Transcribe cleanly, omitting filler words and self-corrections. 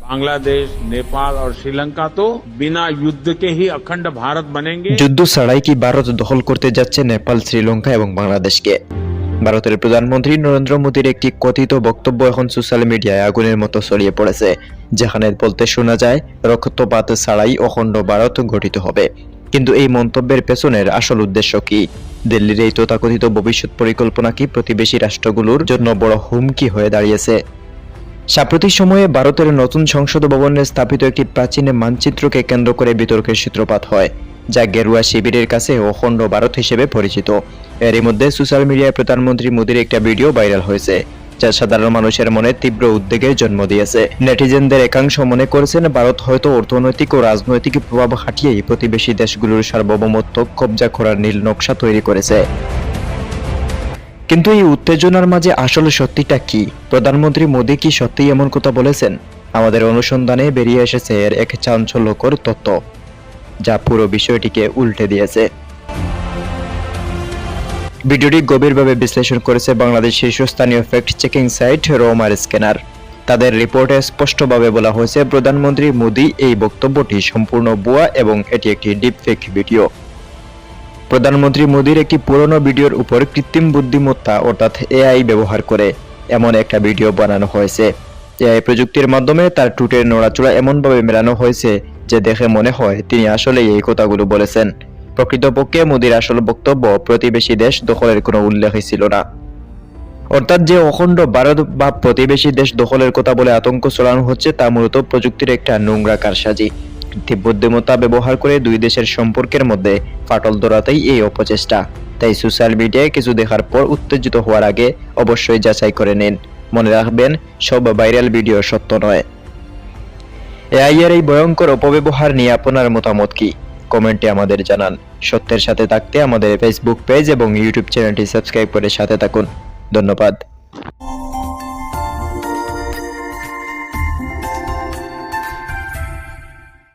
बांग्लादेश, नेपाल और श्रीलंका तो बिना युद्ध के ही अखंड भारत बनेंगे। যুদ্ধ ছাড়াই কি ভারত দখল করতে যাচ্ছে নেপাল, শ্রীলঙ্কা এবং বাংলাদেশকে? ভারতের প্রধানমন্ত্রী নরেন্দ্র মোদীর একটি কথিত বক্তব্য এখন সোশ্যাল মিডিয়ায় আগুনের মতো ছড়িয়ে পড়েছে, যেখানে বলতে শোনা যায় রক্তপাত ছাড়াই অখণ্ড ভারত গঠিত হবে। কিন্তু এই মন্তব্যের পেছনের আসল উদ্দেশ্য কি? দিল্লির এই তথাকথিত ভবিষ্যৎ পরিকল্পনা কি প্রতিবেশী রাষ্ট্রগুলোর জন্য বড় হুমকি হয়ে দাঁড়িয়েছে? সাম্প্রতিক সময়ে ভারতের নতুন সংসদ ভবনে স্থাপিত একটি প্রাচীন মানচিত্রকে কেন্দ্র করে বিতর্কের সূত্রপাত হয়, যা গেরুয়া শিবিরের কাছে অখণ্ড ভারত হিসেবে পরিচিত। এরই মধ্যে সোশ্যাল মিডিয়ায় প্রধানমন্ত্রী মোদীর একটা ভিডিও ভাইরাল হয়েছে, যা সাধারণ মানুষের মনে তীব্র উদ্বেগের জন্ম দিয়েছে। নেটিজেনদের একাংশ মনে করেছেন ভারত হয়তো অর্থনৈতিক ও রাজনৈতিক প্রভাব খাটিয়েই প্রতিবেশী দেশগুলোর সার্বভৌমত্ব কবজা করার নীল নকশা তৈরি করেছে। কিন্তু এই উত্তেজনার মাঝে আসলে সত্যিটা কি? প্রধানমন্ত্রী মোদী কি সত্যিই এমন কথা বলেছেন? আমাদের অনুসন্ধানে বেরিয়ে এসেছে এর এক চাঞ্চল্যকর তথ্য, যা পুরো বিষয়টিকে উল্টে দিয়েছে। ভিডিওটি গভীরভাবে বিশ্লেষণ করেছে বাংলাদেশ শীর্ষস্থানীয় ফ্যাক্ট চেকিং সাইট রোমার স্ক্যানার। তাদের রিপোর্টে স্পষ্টভাবে বলা হয়েছে প্রধানমন্ত্রী মোদী এই বক্তব্যটি সম্পূর্ণ ভুয়া এবং এটি একটি ডিপফেক ভিডিও। প্রধানমন্ত্রী মোদীর একটি পুরনো ভিডিওর উপর কৃত্রিম বুদ্ধিমত্তা অর্থাৎ এআই ব্যবহার করে এমন একটা ভিডিও বানানো হয়েছে। এআই প্রযুক্তির মাধ্যমে তার টুটের নড়াচড়া এমনভাবে মেলানো হয়েছে যে দেখে মনে হয় তিনি আসলে এই কথাগুলো বলেছেন। প্রকৃতপক্ষে মোদীর আসল বক্তব্য প্রতিবেশী দেশ দখলের কোনো উল্লেখই ছিল না। অর্থাৎ যে অখণ্ড ভারত বা প্রতিবেশী দেশ দখলের কথা বলে আতঙ্ক ছড়ানো হচ্ছে, তা মূলত প্রযুক্তির একটা নোংরা কারসাজি। কৃত্রিম বুদ্ধিমত্তা ব্যবহার করে দুই দেশের সম্পর্কের মধ্যে ফাটল ধরাতেই এই অপচেষ্টা। তাই সোশ্যাল মিডিয়ায় কিছু দেখার পর উত্তেজিত হওয়ার আগে অবশ্যই যাচাই করে নিন। মনে রাখবেন, সব ভাইরাল ভিডিও সত্য নয়। এআই এর এই ভয়ঙ্কর অপব্যবহার নিয়ে আপনার মতামত কি? কমেন্টে আমাদের জানান। সত্যের সাথে থাকতে আমাদের ফেসবুক পেজ এবং ইউটিউব চ্যানেলটি সাবস্ক্রাইব করে সাথে থাকুন। ধন্যবাদ।